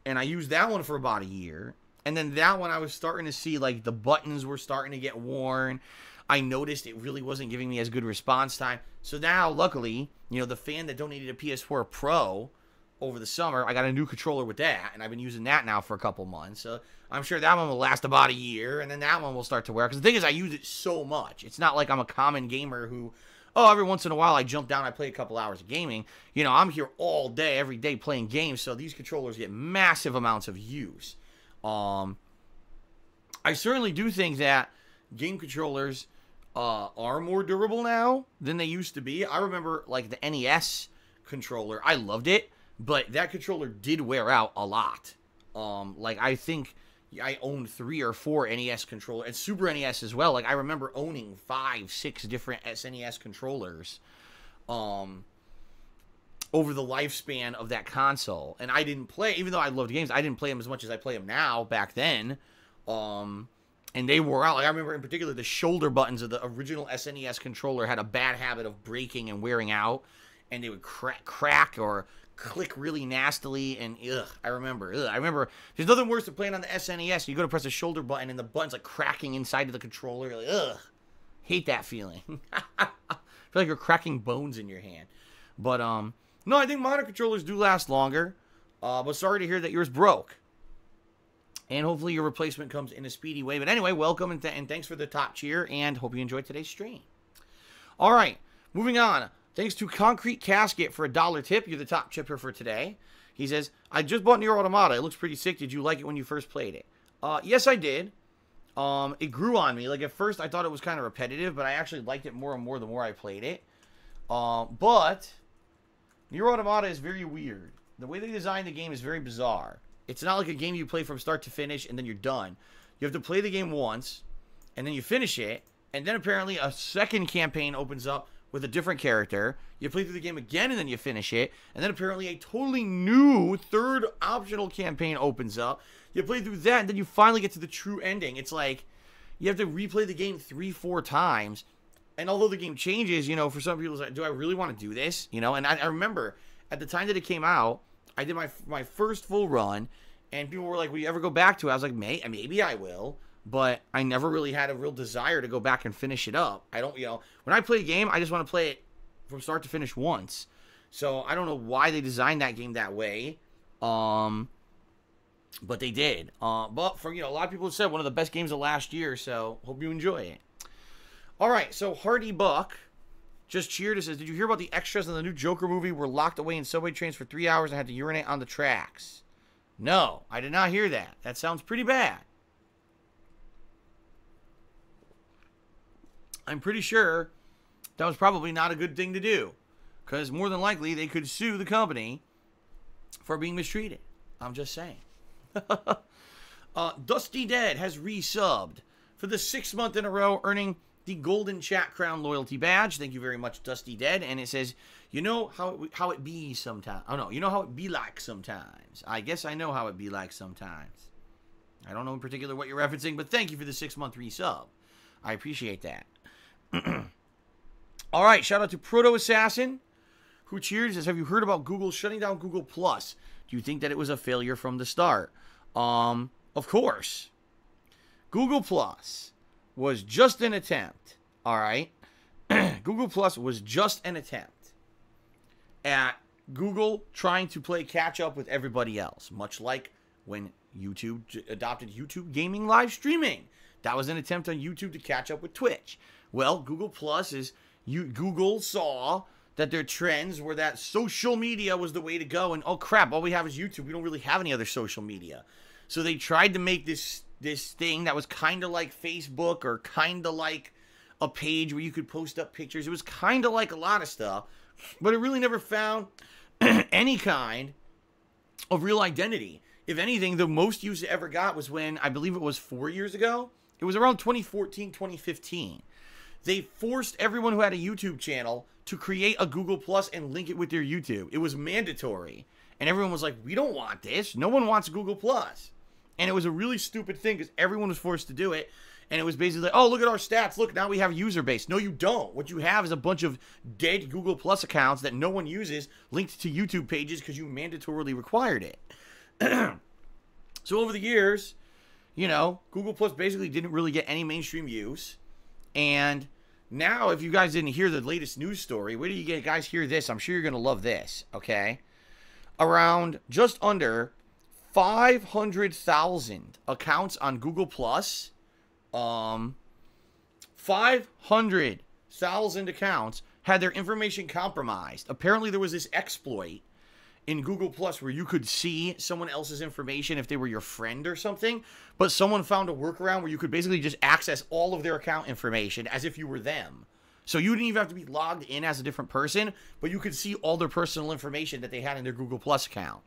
and I used that one for about a year. And then that one, I was starting to see, like, the buttons were starting to get worn. I noticed it really wasn't giving me as good response time. So now, luckily, the fan that donated a PS4 Pro over the summer, I got a new controller with that, and I've been using that now for a couple months. So I'm sure that one will last about a year, and then that one will start to wear. Because the thing is, I use it so much. It's not like I'm a common gamer who, every once in a while I jump down, I play a couple hours of gaming. I'm here all day, every day playing games, so these controllers get massive amounts of use. I certainly do think that game controllers are more durable now than they used to be. I remember, like, the NES controller. I loved it, but that controller did wear out a lot. I think I owned 3 or 4 NES controllers, and Super NES as well. Like, I remember owning 5, 6 different SNES controllers over the lifespan of that console. And I didn't play, even though I loved games, I didn't play them as much as I play them now back then. And they wore out. Like, I remember in particular the shoulder buttons of the original SNES controller had a bad habit of breaking and wearing out, and they would crack or click really nastily, and I remember there's nothing worse than playing on the SNES. You go to press a shoulder button and the button's like cracking inside of the controller. You're like, hate that feeling. I feel like you're cracking bones in your hand. But no, I think modern controllers do last longer. But sorry to hear that yours broke. And hopefully your replacement comes in a speedy way. But anyway, welcome and thanks for the top cheer, and hope you enjoyed today's stream. All right, moving on. Thanks to Concrete Casket for $1 tip. You're the top chipper for today. He says, I just bought Nier Automata. It looks pretty sick. Did you like it when you first played it? Yes, I did. It grew on me. Like, at first, I thought it was kind of repetitive, but I actually liked it more and more the more I played it. But Nier Automata is very weird. The way they designed the game is very bizarre. It's not like a game you play from start to finish and then you're done. You have to play the game once, and then you finish it, and then apparently a second campaign opens up with a different character. You play through the game again, and then you finish it, and then apparently a totally new third optional campaign opens up. You play through that, and then you finally get to the true ending. It's like you have to replay the game 3-4 times, and although the game changes, you know, for some people, it's like, do I really want to do this? You know, and I remember at the time that it came out, I did my first full run, and people were like, will you ever go back to it? I was like, maybe I will, but I never really had a real desire to go back and finish it up. I don't, you know, when I play a game, I just want to play it from start to finish once. So I don't know why they designed that game that way, but they did. But for, you know, a lot of people have said one of the best games of last year, so hope you enjoy it. All right, so Hardy Buck just cheered and says, did you hear about the extras in the new Joker movie were locked away in subway trains for 3 hours and had to urinate on the tracks? No, I did not hear that. That sounds pretty bad. I'm pretty sure that was probably not a good thing to do, because more than likely they could sue the company for being mistreated. I'm just saying. Dusty Dead has resubbed for the 6th month in a row, earning the Golden Chat Crown loyalty badge. Thank you very much, Dusty Dead. And it says, you know how it be sometimes. Oh, no, you know how it be like sometimes. I guess I know how it be like sometimes. I don't know in particular what you're referencing, but thank you for the 6-month resub. I appreciate that. All right, shout out to Proto Assassin, who cheers, says, have you heard about Google shutting down Google Plus? Do you think that it was a failure from the start? Of course. Google Plus was just an attempt, all right? Google Plus was just an attempt at Google trying to play catch up with everybody else, much like when YouTube adopted YouTube gaming live streaming. That was an attempt on YouTube to catch up with Twitch. Well, Google Plus is, Google saw that their trends were that social media was the way to go, and oh crap, all we have is YouTube. We don't really have any other social media. So they tried to make this thing that was kind of like Facebook, or kind of like a page where you could post up pictures. It was kind of like a lot of stuff, but it really never found any kind of real identity. If anything, the most use it ever got was when, I believe it was 4 years ago. It was around 2014, 2015. They forced everyone who had a YouTube channel to create a Google Plus and link it with their YouTube. It was mandatory. And everyone was like, we don't want this. No one wants Google Plus. And it was a really stupid thing because everyone was forced to do it. And it was basically like, oh, look at our stats. Look, now we have a user base. No, you don't. What you have is a bunch of dead Google Plus accounts that no one uses linked to YouTube pages because you mandatorily required it. So over the years, you know, Google Plus basically didn't really get any mainstream use. And now, if you guys didn't hear the latest news story, wait till you guys hear this. I'm sure you're going to love this, okay? Around just under 500,000 accounts on Google Plus. 500,000 accounts had their information compromised. Apparently, there was this exploit in Google Plus where you could see someone else's information if they were your friend or something, but someone found a workaround where you could basically just access all of their account information as if you were them. So you didn't even have to be logged in as a different person, but you could see all their personal information that they had in their Google Plus account.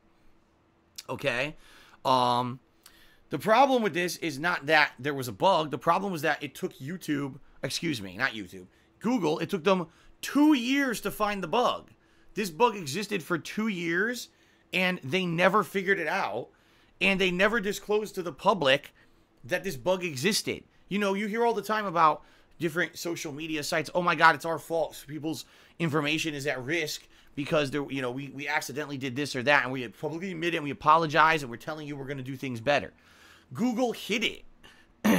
Okay? The problem with this is not that there was a bug. The problem was that it took Google, it took them 2 years to find the bug. This bug existed for 2 years, and they never figured it out, and they never disclosed to the public that this bug existed. You know, you hear all the time about different social media sites, oh my God, it's our fault. People's information is at risk because they're, you know, we accidentally did this or that, and we publicly admit it, and we apologize, and we're telling you we're going to do things better. Google hid it.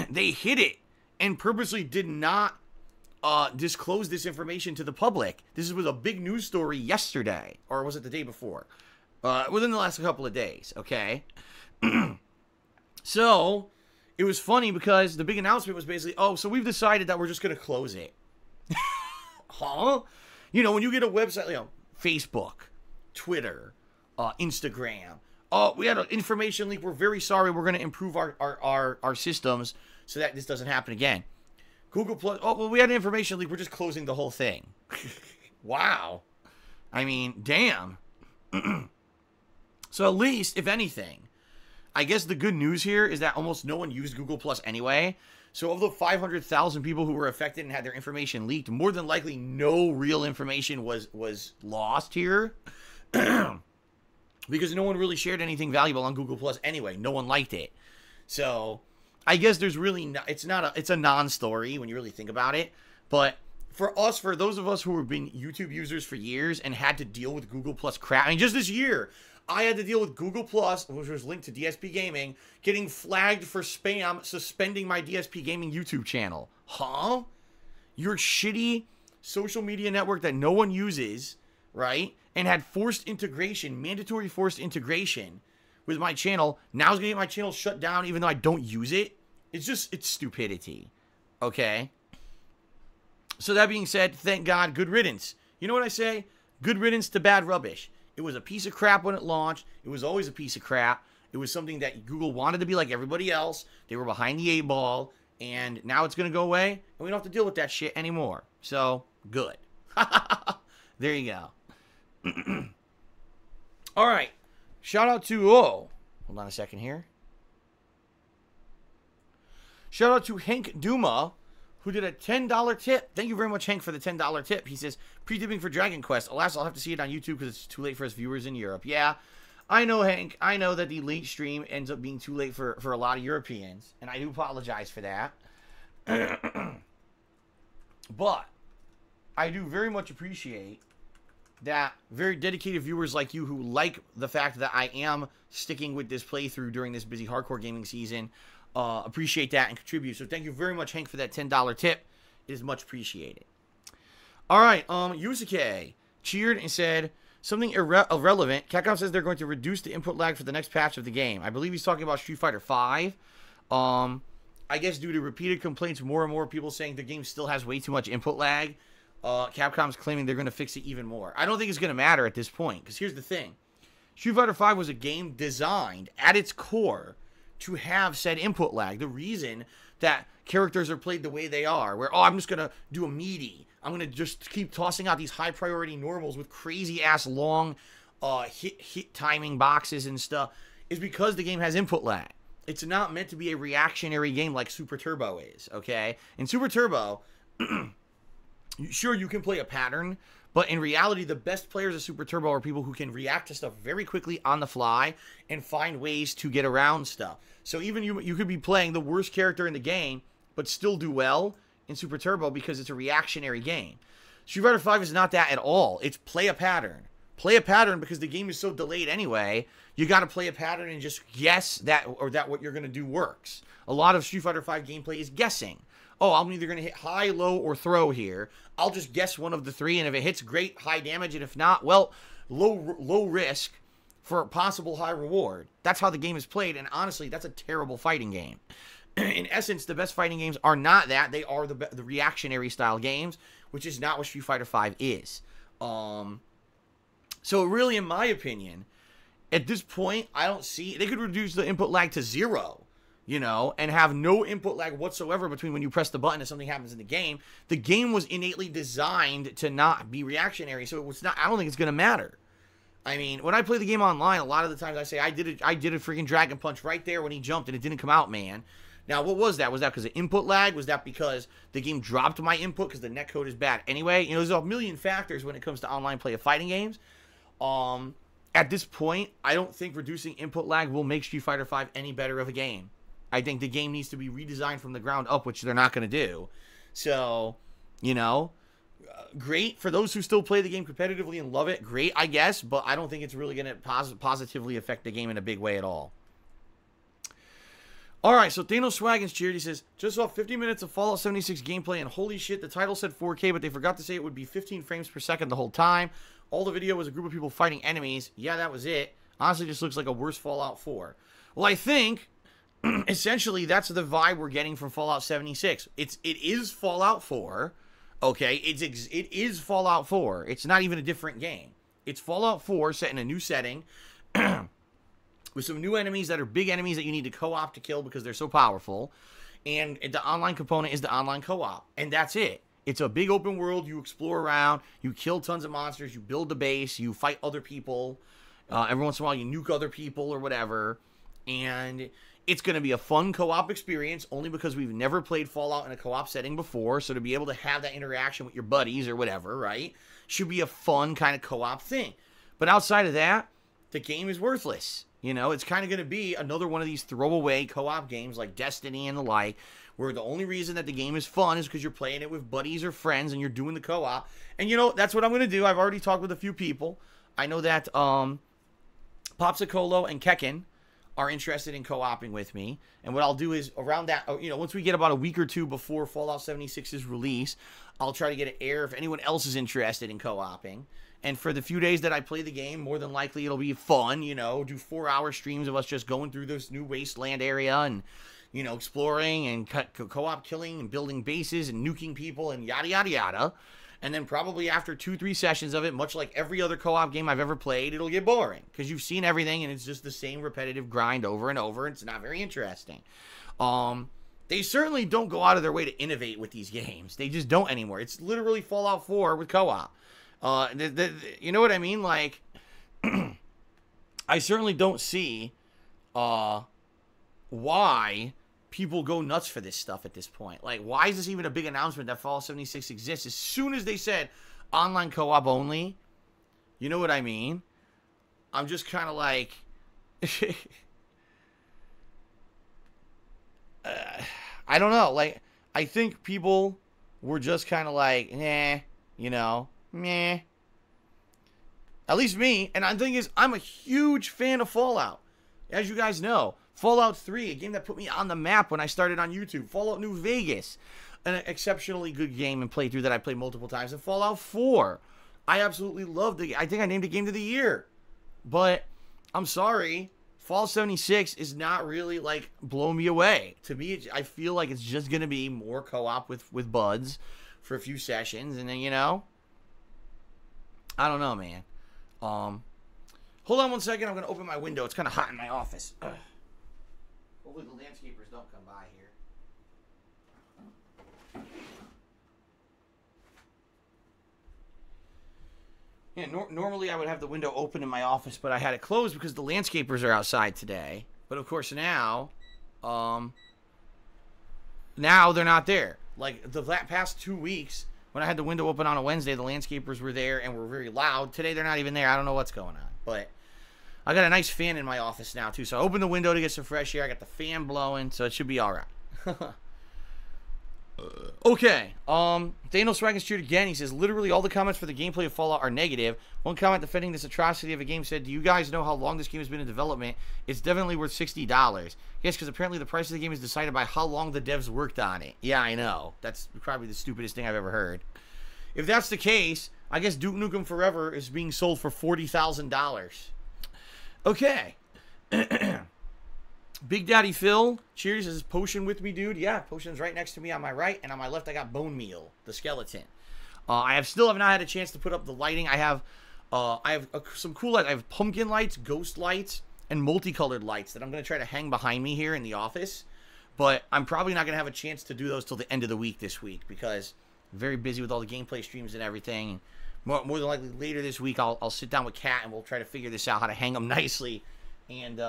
They hid it and purposely did not disclose this information to the public. This was a big news story yesterday, or was it the day before? Within the last couple of days, okay? So it was funny because the big announcement was basically, oh, so we've decided that we're just going to close it. Huh? You know, when you get a website, you know, Facebook, Twitter, Instagram. Oh, we had an information leak. We're very sorry. We're going to improve our systems so that this doesn't happen again. Google Plus. Oh, well, we had an information leak. We're just closing the whole thing. Wow. I mean, damn. So at least, if anything, I guess the good news here is that almost no one used Google Plus anyway. So of the 500,000 people who were affected and had their information leaked, more than likely no real information was lost here. Because no one really shared anything valuable on Google Plus anyway. No one liked it. So I guess there's really it's a non-story when you really think about it. But for those of us who have been YouTube users for years and had to deal with Google Plus crap, I mean, just this year, I had to deal with Google Plus, which was linked to DSPGaming, getting flagged for spam, suspending my DSPGaming YouTube channel. Huh? Your shitty social media network that no one uses, right? And had forced integration, mandatory forced integration with my channel. Now is going to get my channel shut down even though I don't use it. It's stupidity. Okay? So that being said, thank God, good riddance. You know what I say? Good riddance to bad rubbish. It was a piece of crap when it launched. It was always a piece of crap. It was something that Google wanted to be like everybody else. They were behind the 8 ball. And now it's going to go away. And we don't have to deal with that shit anymore. So, good. There you go. All right. Shout out to, hold on a second here. Shout out to Hank Duma, who did a $10 tip. Thank you very much, Hank, for the $10 tip. He says, pre-tipping for Dragon Quest. Alas, I'll have to see it on YouTube because it's too late for us viewers in Europe. Yeah, I know, Hank. I know that the late stream ends up being too late for a lot of Europeans, and I do apologize for that. But I do very much appreciate that very dedicated viewers like you who like the fact that I am sticking with this playthrough during this busy hardcore gaming season. Appreciate that and contribute. So thank you very much, Hank, for that $10 tip. It is much appreciated. All right, Yusuke cheered and said something irrelevant. Capcom says they're going to reduce the input lag for the next patch of the game. I believe he's talking about Street Fighter V. I guess due to repeated complaints, more and more people saying the game still has way too much input lag. Capcom's claiming they're going to fix it even more. I don't think it's going to matter at this point, because here's the thing. Street Fighter V was a game designed at its core to have said input lag. The reason that characters are played the way they are, where, oh, I'm just going to do a meaty. I'm going to just keep tossing out these high priority normals with crazy ass long hit timing boxes and stuff, is because the game has input lag. It's not meant to be a reactionary game like Super Turbo is, okay? In Super Turbo, sure, you can play a pattern, but in reality, the best players of Super Turbo are people who can react to stuff very quickly on the fly and find ways to get around stuff. So even you could be playing the worst character in the game, but still do well in Super Turbo because it's a reactionary game. Street Fighter V is not that at all. It's play a pattern. Play a pattern because the game is so delayed anyway. You got to play a pattern and just guess that what you're going to do works. A lot of Street Fighter V gameplay is guessing. Oh, I'm either going to hit high, low, or throw here. I'll just guess one of the three, and if it hits, great, high damage, and if not, well, low risk for a possible high reward. That's how the game is played, and honestly, that's a terrible fighting game. In essence, the best fighting games are not that. They are the reactionary style games, which is not what Street Fighter V is. So really, in my opinion, at this point, I don't see... They could reduce the input lag to 0. You know, and have no input lag whatsoever between when you press the button and something happens in the game. The game was innately designed to not be reactionary, so it was not. I don't think it's gonna matter. I mean, when I play the game online, a lot of the times I say I did a freaking Dragon Punch right there when he jumped and it didn't come out, man. Now, what was that? Was that because of input lag? Was that because the game dropped my input because the netcode is bad anyway? You know, there's a million factors when it comes to online play of fighting games. At this point, I don't think reducing input lag will make Street Fighter V any better of a game. I think the game needs to be redesigned from the ground up, which they're not going to do. So, you know, great for those who still play the game competitively and love it. Great, I guess, but I don't think it's really going to positively affect the game in a big way at all. All right, so Thanos Swaggins cheered. He says, just saw 50 minutes of Fallout 76 gameplay, and holy shit, the title said 4K, but they forgot to say it would be 15 frames per second the whole time. All the video was a group of people fighting enemies. Yeah, that was it. Honestly, just looks like a worse Fallout 4. Well, I think... essentially, that's the vibe we're getting from Fallout 76. It is Fallout 4, okay? It is Fallout 4. It's not even a different game. It's Fallout 4 set in a new setting with some new enemies that are big enemies that you need to co-op to kill because they're so powerful. And the online component is the online co-op, and that's it. It's a big open world. You explore around, you kill tons of monsters, you build the base, you fight other people. Every once in a while, you nuke other people or whatever. And it's going to be a fun co-op experience only because we've never played Fallout in a co-op setting before. So to be able to have that interaction with your buddies or whatever, right, should be a fun kind of co-op thing. But outside of that, the game is worthless. You know, it's kind of going to be another one of these throwaway co-op games like Destiny and the like, where the only reason that the game is fun is because you're playing it with buddies or friends and you're doing the co-op. And, you know, that's what I'm going to do. I've already talked with a few people. I know that Popsicolo and Kekken are interested in co-oping with me. And what I'll do is around that, you know, once we get about a week or two before Fallout 76's release, I'll try to get an air if anyone else is interested in co-oping. And for the few days that I play the game, more than likely it'll be fun, you know, do 4-hour streams of us just going through this new wasteland area and, you know, exploring and co-op killing and building bases and nuking people and yada, yada, yada. And then probably after 2-3 sessions of it, much like every other co-op game I've ever played, it'll get boring because you've seen everything and it's just the same repetitive grind over and over. And it's not very interesting. They certainly don't go out of their way to innovate with these games. They just don't anymore. It's literally Fallout 4 with co-op. You know what I mean? Like, I certainly don't see why people go nuts for this stuff at this point. Like, why is this even a big announcement that Fallout 76 exists? As soon as they said online co-op only, you know what I mean? I'm just kind of like, I don't know. Like, I think people were just kind of like, nah, you know, meh. At least me. And the thing is, I'm a huge fan of Fallout. As you guys know, Fallout 3, a game that put me on the map when I started on YouTube. Fallout New Vegas, an exceptionally good game and playthrough that I played multiple times. And Fallout 4, I absolutely loved it. I think I named it Game of the Year. But I'm sorry, Fallout 76 is not really, like, blowing me away. To me, I feel like it's just going to be more co-op with buds for a few sessions. And then, you know, I don't know, man. Hold on one second. I'm going to open my window. It's kind of hot in my office. Ugh. Hopefully the landscapers don't come by here. Yeah, normally I would have the window open in my office, but I had it closed because the landscapers are outside today. But of course now they're not there. Like the past 2 weeks, when I had the window open on a Wednesday, the landscapers were there and were very loud. Today they're not even there. I don't know what's going on, but I got a nice fan in my office now too. So I opened the window to get some fresh air. I got the fan blowing, so it should be all right. Okay. Daniel Swaggins cheered again. He says, literally all the comments for the gameplay of Fallout are negative. One comment defending this atrocity of a game said, do you guys know how long this game has been in development? It's definitely worth $60. Yes, because apparently the price of the game is decided by how long the devs worked on it. Yeah, I know. That's probably the stupidest thing I've ever heard. If that's the case, I guess Duke Nukem Forever is being sold for $40,000. Okay. Big Daddy Phil, cheers, is Potion with me, dude? Yeah, Potion's right next to me on my right, and on my left I got Bone Meal, the skeleton. I still have not had a chance to put up the lighting. I have some cool lights. I have pumpkin lights, ghost lights, and multicolored lights that I'm going to try to hang behind me here in the office. But I'm probably not going to have a chance to do those till the end of the week this week because I'm very busy with all the gameplay streams and everything. More than likely later this week I'll sit down with Kat and we'll try to figure this out, how to hang them nicely and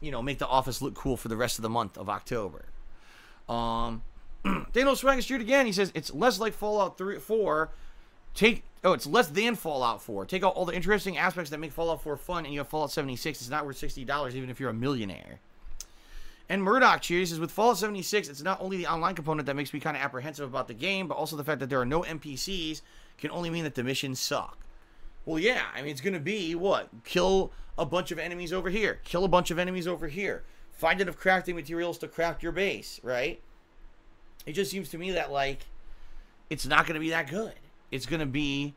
you know, make the office look cool for the rest of the month of October. Daniel Swaggins street again. He says it's less like Fallout 4. It's less than Fallout 4. Take out all the interesting aspects that make Fallout 4 fun, and you have Fallout 76. It's not worth $60, even if you're a millionaire. And Murdoch cheers says, with Fallout 76, it's not only the online component that makes me kind of apprehensive about the game, but also the fact that there are no NPCs can only mean that the missions suck. Well, yeah, I mean, it's going to be, what? Kill a bunch of enemies over here. Kill a bunch of enemies over here. Find enough crafting materials to craft your base, right? It just seems to me that, like, it's not going to be that good. It's going to be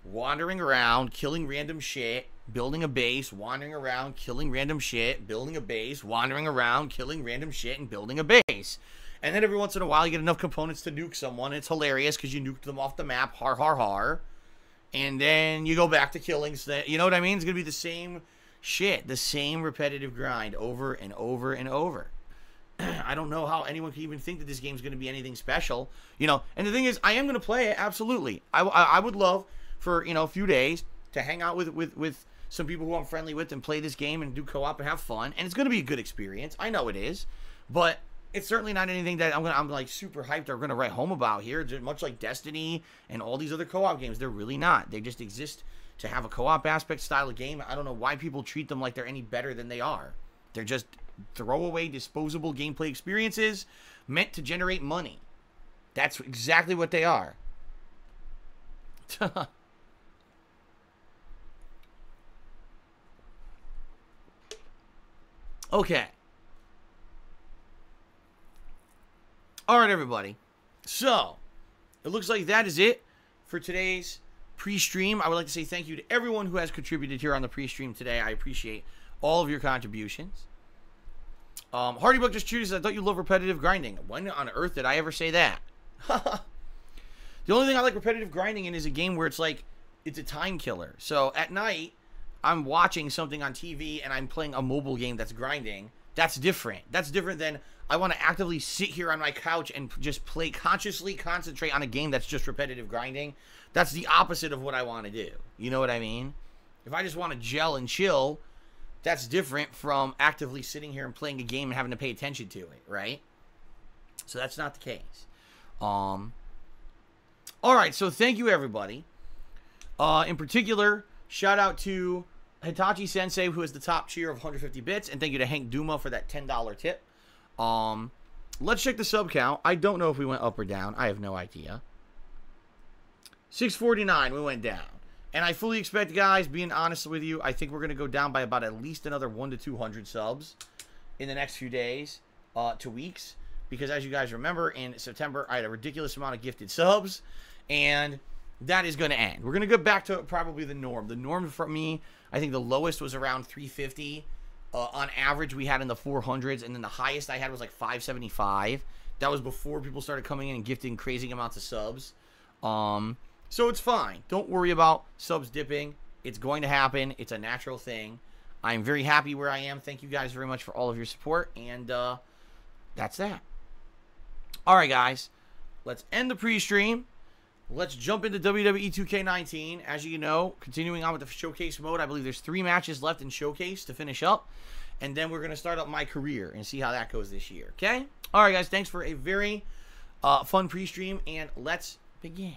wandering around, killing random shit, building a base, wandering around, killing random shit, building a base, wandering around, killing random shit, and building a base. And then every once in a while, you get enough components to nuke someone. It's hilarious because you nuked them off the map, har, har, har. And then you go back to killing. You know what I mean? It's going to be the same shit, the same repetitive grind over and over and over. I don't know how anyone can even think that this game's going to be anything special. You know, and the thing is, I am going to play it, absolutely. I would love for, you know, a few days to hang out with some people who I'm friendly with and play this game and do co-op and have fun. And it's going to be a good experience. I know it is. But it's certainly not anything that I'm like super hyped or going to write home about here. Much like Destiny and all these other co-op games, they're really not. They just exist to have a co-op aspect style of game. I don't know why people treat them like they're any better than they are. They're just throwaway, disposable gameplay experiences meant to generate money. That's exactly what they are. Okay. All right, everybody. So, it looks like that is it for today's pre-stream. I would like to say thank you to everyone who has contributed here on the pre-stream today. I appreciate all of your contributions. Hardybuck just cheered. I thought you love repetitive grinding. When on earth did I ever say that? The only thing I like repetitive grinding in is a game where it's like, it's a time killer. So at night, I'm watching something on TV and I'm playing a mobile game that's grinding. That's different. That's different than I want to actively sit here on my couch and just play, consciously concentrate on a game that's just repetitive grinding. That's the opposite of what I want to do. You know what I mean? If I just want to gel and chill, that's different from actively sitting here and playing a game and having to pay attention to it, right? So that's not the case. All right, so thank you, everybody. In particular, shout out to Hitachi Sensei, who is the top cheer of 150 bits, and thank you to Hank Duma for that $10 tip. Let's check the sub count. I don't know if we went up or down. I have no idea. 649, we went down. And I fully expect, guys, being honest with you, I think we're going to go down by about at least another 100 to 200 subs in the next few days to weeks. Because as you guys remember, in September, I had a ridiculous amount of gifted subs. And that is going to end. We're going to go back to probably the norm. The norm for me, I think the lowest was around 350. On average, we had in the 400s. And then the highest I had was like 575. That was before people started coming in and gifting crazy amounts of subs. So it's fine. Don't worry about subs dipping. It's going to happen. It's a natural thing. I'm very happy where I am. Thank you guys very much for all of your support. And that's that. All right, guys. Let's end the pre-stream. Let's jump into WWE 2K19. As you know, continuing on with the showcase mode, I believe there's 3 matches left in showcase to finish up. And then we're going to start up my career and see how that goes this year. Okay? All right, guys. Thanks for a very fun pre-stream. And let's begin.